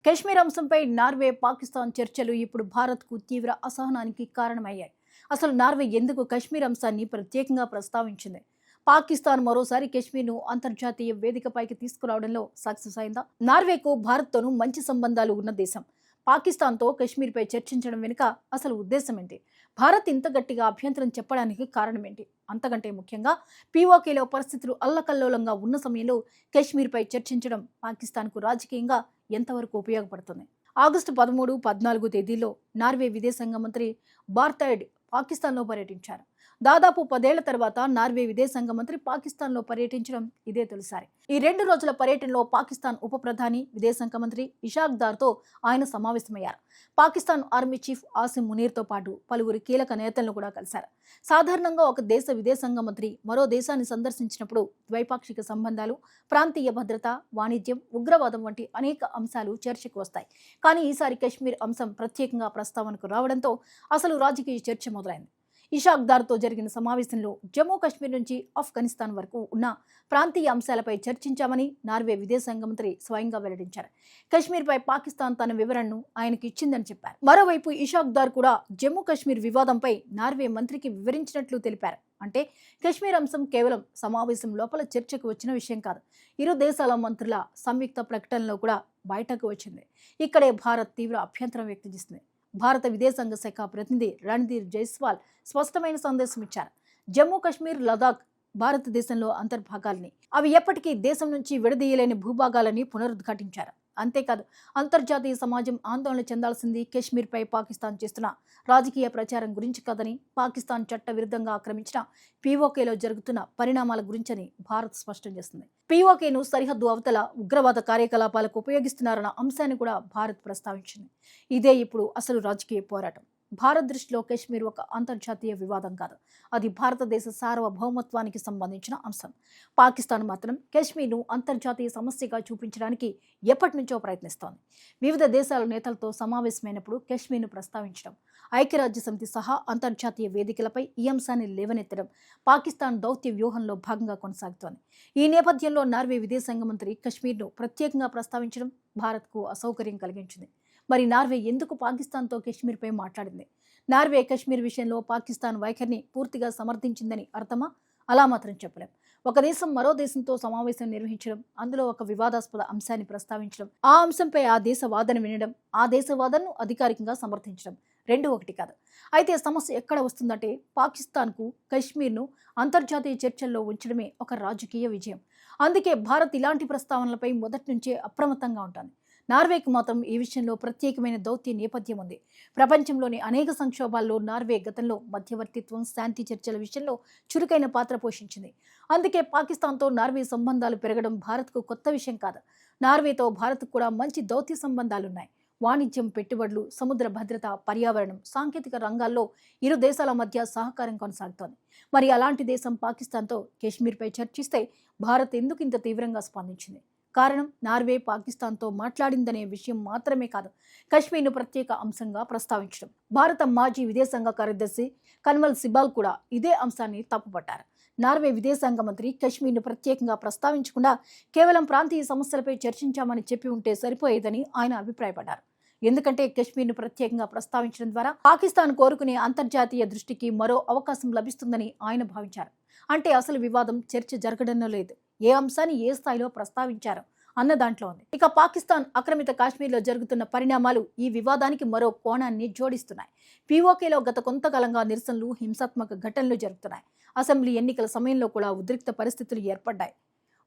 కశ్మీర్ అంశంపై నార్వే, పాకిస్తాన్ చర్చలు ఇప్పుడు భారత్కు తీవ్ర అసహనానికి కారణమయ్యాయి. అసలు నార్వే ఎందుకు కశ్మీర్ అంశాన్ని ప్రత్యేకంగా ప్రస్తావించింది? పాకిస్తాన్ మరోసారి కశ్మీర్ను అంతర్జాతీయ వేదికపైకి తీసుకురావడంలో సక్సెస్ అయిందా? నార్వేకు భారత్తోనూ మంచి సంబంధాలు ఉన్న దేశం. పాకిస్తాన్తో కశ్మీర్పై చర్చించడం వెనుక అసలు ఉద్దేశం ఏంటి? భారత్ ఇంత గట్టిగా అభ్యంతరం చెప్పడానికి కారణం ఏంటి? అంతకంటే ముఖ్యంగా పీఓకేలో పరిస్థితులు అల్లకల్లోలంగా ఉన్న సమయంలో కశ్మీర్పై చర్చించడం పాకిస్తాన్కు రాజకీయంగా ఎంతవరకు ఉపయోగపడుతుంది? ఆగస్టు 13, 14 తేదీల్లో నార్వే విదేశాంగ మంత్రి బార్తైడ్ పాకిస్తాన్లో పర్యటించారు. దాదాపు 10 ఏళ్ల తర్వాత నార్వే విదేశాంగ మంత్రి పాకిస్తాన్లో పర్యటించడం ఇదే తొలిసారి. ఈ 2 రోజుల పర్యటనలో పాకిస్తాన్ ఉప ప్రధాని, విదేశాంగ మంత్రి ఇషాక్ దార్తో ఆయన సమావేశమయ్యారు. పాకిస్తాన్ ఆర్మీ చీఫ్ ఆసిమ్ మునీర్తో పాటు పలువురు కీలక నేతలను కూడా కలిశారు. సాధారణంగా ఒక దేశ విదేశాంగ మంత్రి మరో దేశాన్ని సందర్శించినప్పుడు ద్వైపాక్షిక సంబంధాలు, ప్రాంతీయ భద్రత, వాణిజ్యం, ఉగ్రవాదం వంటి అనేక అంశాలు చర్చకు వస్తాయి. కానీ ఈసారి కశ్మీర్ అంశం ప్రత్యేకంగా ప్రస్తావనకు రావడంతో అసలు రాజకీయ చర్చ మొదలైంది. ఇషాక్ దార్తో జరిగిన సమావేశంలో జమ్మూ కాశ్మీర్ నుంచి ఆఫ్ఘనిస్తాన్ వరకు ఉన్న ప్రాంతీయ అంశాలపై చర్చించామని నార్వే విదేశాంగ మంత్రి స్వయంగా వెల్లడించారు. కశ్మీర్పై పాకిస్తాన్ తన వివరణను ఆయనకు ఇచ్చిందని చెప్పారు. మరోవైపు ఇషాక్ దార్ కూడా జమ్మూ కాశ్మీర్ వివాదంపై నార్వే మంత్రికి వివరించినట్లు తెలిపారు. అంటే కశ్మీర్ అంశం కేవలం సమావేశం లోపల చర్చకు వచ్చిన విషయం కాదు, ఇరు దేశాల మంత్రుల సంయుక్త ప్రకటనలో కూడా బయటకు వచ్చింది. ఇక్కడే భారత్ తీవ్ర అభ్యంతరం వ్యక్తం చేసింది. భారత విదేశాంగ శాఖ ప్రతినిధి రణ్ధీర్ జైస్వాల్ స్పష్టమైన సందేశం ఇచ్చారు. జమ్మూ కాశ్మీర్, లదాఖ్ భారతదేశంలో అంతర్భాగాలని, అవి ఎప్పటికీ దేశం నుంచి విడదీయలేని భూభాగాలని పునరుద్ఘాటించారు. అంతేకాదు, అంతర్జాతీయ సమాజం ఆందోళన చెందాల్సింది కశ్మీర్పై పాకిస్తాన్ చేస్తున్న రాజకీయ ప్రచారం గురించి కాదని, పాకిస్తాన్ చట్ట విరుద్ధంగా ఆక్రమించిన పీఓకేలో జరుగుతున్న పరిణామాల గురించని భారత్ స్పష్టం చేస్తుంది. పీఓకేను సరిహద్దు అవతల ఉగ్రవాద కార్యకలాపాలకు ఉపయోగిస్తున్నారన్న అంశాన్ని కూడా భారత్ ప్రస్తావించింది. ఇదే ఇప్పుడు అసలు రాజకీయ పోరాటం. భారత్ దృష్టిలో కశ్మీర్ ఒక అంతర్జాతీయ వివాదం కాదు, అది భారతదేశ సార్వభౌమత్వానికి సంబంధించిన అంశం. పాకిస్తాన్ మాత్రం కశ్మీర్ను అంతర్జాతీయ సమస్యగా చూపించడానికి ఎప్పటి నుంచో ప్రయత్నిస్తోంది. వివిధ దేశాల నేతలతో సమావేశమైనప్పుడు కశ్మీర్ను ప్రస్తావించడం, ఐక్యరాజ్య సమితి సహా అంతర్జాతీయ వేదికలపై ఈ అంశాన్ని లేవనెత్తడం పాకిస్తాన్ దౌత్య వ్యూహంలో భాగంగా కొనసాగుతోంది. ఈ నేపథ్యంలో నార్వే విదేశాంగ మంత్రి కశ్మీర్ను ప్రత్యేకంగా ప్రస్తావించడం భారత్కు అసౌకర్యం కలిగించింది. మరి నార్వే ఎందుకు పాకిస్తాన్తో కశ్మీర్పై మాట్లాడింది? నార్వే కశ్మీర్ విషయంలో పాకిస్తాన్ వైఖరిని పూర్తిగా సమర్థించిందని అర్థమా? అలా మాత్రం చెప్పలేం. ఒక దేశం మరో దేశంతో సమావేశం నిర్వహించడం, అందులో ఒక వివాదాస్పద అంశాన్ని ప్రస్తావించడం, ఆ అంశంపై ఆ దేశ వాదన వినడం, ఆ దేశ వాదనను అధికారికంగా సమర్థించడం రెండు ఒకటి కాదు. అయితే సమస్య ఎక్కడ వస్తుందంటే, పాకిస్తాన్కు కశ్మీర్ను అంతర్జాతీయ చర్చల్లో ఉంచడమే ఒక రాజకీయ విజయం. అందుకే భారత్ ఇలాంటి ప్రస్తావనలపై మొదటి నుంచే అప్రమత్తంగా ఉంటుంది. నార్వేకు మాత్రం ఈ విషయంలో ప్రత్యేకమైన దౌత్య నేపథ్యం ఉంది. ప్రపంచంలోని అనేక సంక్షోభాల్లో నార్వే గతంలో మధ్యవర్తిత్వం, శాంతి చర్చల విషయంలో చురుకైన పాత్ర పోషించింది. అందుకే పాకిస్తాన్తో నార్వే సంబంధాలు పెరగడం భారత్కు కొత్త విషయం కాదు. నార్వేతో భారత్కు కూడా మంచి దౌత్య సంబంధాలున్నాయి. వాణిజ్యం, పెట్టుబడులు, సముద్ర భద్రత, పర్యావరణం, సాంకేతిక రంగాల్లో ఇరు దేశాల మధ్య సహకారం కొనసాగుతోంది. మరి అలాంటి దేశం పాకిస్తాన్తో కశ్మీర్పై చర్చిస్తే భారత్ ఎందుకు ఇంత తీవ్రంగా స్పందించింది? కారణం, నార్వే పాకిస్తాన్తో మాట్లాడిందనే విషయం మాత్రమే కాదు, కశ్మీర్ను ప్రత్యేక అంశంగా ప్రస్తావించడం. భారత మాజీ విదేశాంగ కార్యదర్శి కన్వల్ సిబాల్ కూడా ఇదే అంశాన్ని తప్పుపట్టారు. నార్వే విదేశాంగ మంత్రి కశ్మీర్ను ప్రత్యేకంగా ప్రస్తావించకుండా కేవలం ప్రాంతీయ సమస్యలపై చర్చించామని చెప్పి ఉంటే సరిపోయేదని ఆయన అభిప్రాయపడ్డారు. ఎందుకంటే కశ్మీర్ను ప్రత్యేకంగా ప్రస్తావించడం ద్వారా పాకిస్తాన్ కోరుకునే అంతర్జాతీయ దృష్టికి మరో అవకాశం లభిస్తుందని ఆయన భావించారు. అంటే అసలు వివాదం, చర్చ జరగడంలో లేదు, ఏ అంశాన్ని ఏ స్థాయిలో ప్రస్తావించారు అన్న దాంట్లో ఉంది. ఇక పాకిస్తాన్ ఆక్రమిత కాశ్మీర్లో జరుగుతున్న పరిణామాలు ఈ వివాదానికి మరో కోణాన్ని జోడిస్తున్నాయి. పీఓకేలో గత కొంతకాలంగా నిరసనలు, హింసాత్మక ఘటనలు జరుగుతున్నాయి. అసెంబ్లీ ఎన్నికల సమయంలో కూడా ఉద్రిక్త పరిస్థితులు ఏర్పడ్డాయి.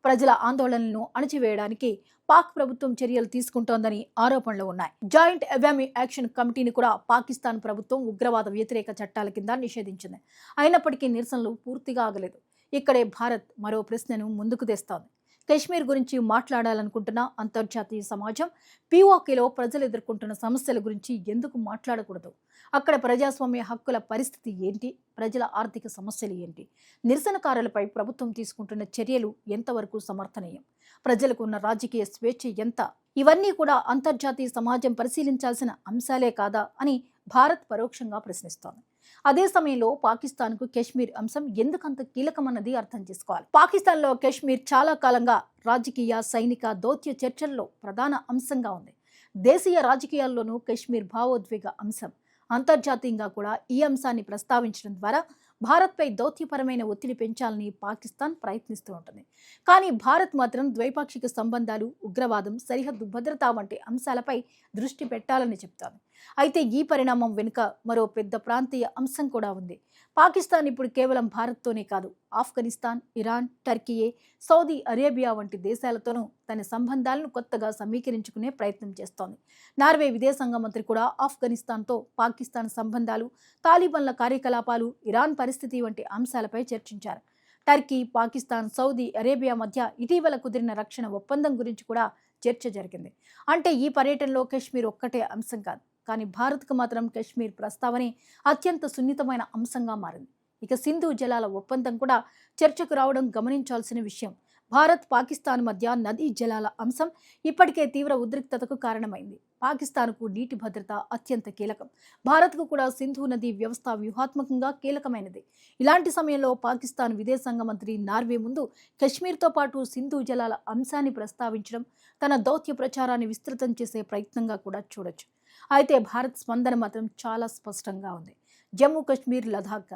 ప్రజల ఆందోళనలను అణచివేయడానికి పాక్ ప్రభుత్వం చర్యలు తీసుకుంటోందని ఆరోపణలు ఉన్నాయి. జాయింట్ అవామీ యాక్షన్ కమిటీని కూడా పాకిస్తాన్ ప్రభుత్వం ఉగ్రవాద వ్యతిరేక చట్టాల కింద నిషేధించింది. అయినప్పటికీ నిరసనలు పూర్తిగా ఆగలేదు. ఇక్కడే భారత్ మరో ప్రశ్నను ముందుకు తెస్తోంది. కశ్మీర్ గురించి మాట్లాడాలనుకుంటున్న అంతర్జాతీయ సమాజం పీఓకేలో ప్రజలు ఎదుర్కొంటున్న సమస్యల గురించి ఎందుకు మాట్లాడకూడదు? అక్కడ ప్రజాస్వామ్య హక్కుల పరిస్థితి ఏంటి? ప్రజల ఆర్థిక సమస్యలు ఏంటి? నిరసనకారులపై ప్రభుత్వం తీసుకుంటున్న చర్యలు ఎంతవరకు సమర్థనీయం? ప్రజలకు ఉన్న రాజకీయ స్వేచ్ఛ ఎంత? ఇవన్నీ కూడా అంతర్జాతీయ సమాజం పరిశీలించాల్సిన అంశాలే కాదా అని భారత్ పరోక్షంగా ప్రశ్నిస్తోంది. అదే సమయంలో పాకిస్తాన్కు కశ్మీర్ అంశం ఎందుకంత కీలకమన్నది అర్థం చేసుకోవాలి. పాకిస్తాన్లో కశ్మీర్ చాలా కాలంగా రాజకీయ, సైనిక, దౌత్య చర్చల్లో ప్రధాన అంశంగా ఉంది. దేశీయ రాజకీయాల్లోనూ కశ్మీర్ భావోద్వేగ అంశం. అంతర్జాతీయంగా కూడా ఈ అంశాన్ని ప్రస్తావించడం ద్వారా భారత్పై దౌత్యపరమైన ఒత్తిడి పెంచాలని పాకిస్తాన్ ప్రయత్నిస్తూ ఉంటుంది. కానీ భారత్ మాత్రం ద్వైపాక్షిక సంబంధాలు, ఉగ్రవాదం, సరిహద్దు భద్రత వంటి అంశాలపై దృష్టి పెట్టాలని చెప్తోంది. అయితే ఈ పరిణామం వెనుక మరో పెద్ద ప్రాంతీయ అంశం కూడా ఉంది. పాకిస్తాన్ ఇప్పుడు కేవలం భారత్తోనే కాదు, ఆఫ్ఘనిస్తాన్, ఇరాన్, టర్కీయే, సౌదీ అరేబియా వంటి దేశాలతోనూ తన సంబంధాలను కొత్తగా సమీకరించుకునే ప్రయత్నం చేస్తోంది. నార్వే విదేశాంగ మంత్రి కూడా ఆఫ్ఘనిస్తాన్తో పాకిస్తాన్ సంబంధాలు, తాలిబాన్ల కార్యకలాపాలు, ఇరాన్ పరిస్థితి వంటి అంశాలపై చర్చించారు. టర్కీ, పాకిస్తాన్, సౌదీ అరేబియా మధ్య ఇటీవల కుదిరిన రక్షణ ఒప్పందం గురించి కూడా చర్చ జరిగింది. అంటే ఈ పర్యటనలో కశ్మీర్ ఒక్కటే అంశం కాదు, కానీ భారత్కు మాత్రం కశ్మీర్ ప్రస్తావనే అత్యంత సున్నితమైన అంశంగా మారింది. ఇక సింధు జలాల ఒప్పందం కూడా చర్చకు రావడం గమనించాల్సిన విషయం. భారత్, పాకిస్తాన్ మధ్య నదీ జలాల అంశం ఇప్పటికే తీవ్ర ఉద్రిక్తతకు కారణమైంది. పాకిస్తాన్కు నీటి భద్రత అత్యంత కీలకం. భారత్కు కూడా సింధు నదీ వ్యవస్థ వ్యూహాత్మకంగా కీలకమైనది. ఇలాంటి సమయంలో పాకిస్తాన్ విదేశాంగ మంత్రి నార్వే ముందు కశ్మీర్తో పాటు సింధు జలాల అంశాన్ని ప్రస్తావించడం తన దౌత్య ప్రచారాన్ని విస్తృతం చేసే ప్రయత్నంగా కూడా చూడొచ్చు. అయితే భారత్ స్పందన మాత్రం చాలా స్పష్టంగా ఉంది. జమ్మూ కశ్మీర్, లదాఖ్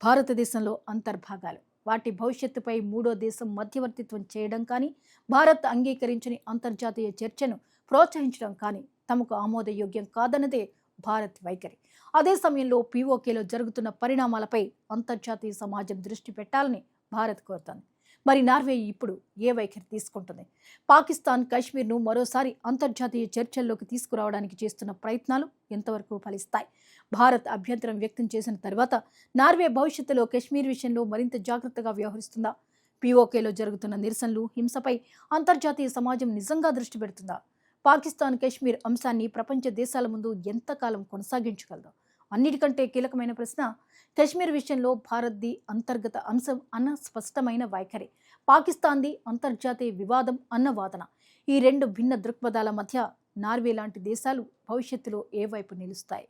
భారతదేశంలో అంతర్భాగాలు. వాటి భవిష్యత్తుపై మూడో దేశం మధ్యవర్తిత్వం చేయడం కానీ, భారత్ అంగీకరించని అంతర్జాతీయ చర్చను ప్రోత్సహించడం కానీ తమకు ఆమోదయోగ్యం కాదన్నదే భారత్ వైఖరి. అదే సమయంలో పీఓకేలో జరుగుతున్న పరిణామాలపై అంతర్జాతీయ సమాజం దృష్టి పెట్టాలని భారత్ కోరుతోంది. మరి నార్వే ఇప్పుడు ఏ వైఖరి తీసుకుంటుంది? పాకిస్తాన్ కశ్మీర్ను మరోసారి అంతర్జాతీయ చర్చల్లోకి తీసుకురావడానికి చేస్తున్న ప్రయత్నాలు ఎంతవరకు ఫలిస్తాయి? భారత్ అభ్యంతరం వ్యక్తం చేసిన తర్వాత నార్వే భవిష్యత్తులో కశ్మీర్ విషయంలో మరింత జాగ్రత్తగా వ్యవహరిస్తుందా? పీఓకేలో జరుగుతున్న నిరసనలు, హింసపై అంతర్జాతీయ సమాజం నిజంగా దృష్టి పెడుతుందా? పాకిస్తాన్ కశ్మీర్ అంశాన్ని ప్రపంచ దేశాల ముందు ఎంతకాలం కొనసాగించగలదు? అన్నిటికంటే కీలకమైన ప్రశ్న, కశ్మీర్ విషయంలో భారత్ది అంతర్గత అంశం అన్న స్పష్టమైన వైఖరి, పాకిస్తాన్ది అంతర్జాతీయ వివాదం అన్న వాదన. ఈ రెండు భిన్న దృక్పథాల మధ్య నార్వే లాంటి దేశాలు భవిష్యత్తులో ఏ వైపు నిలుస్తాయి?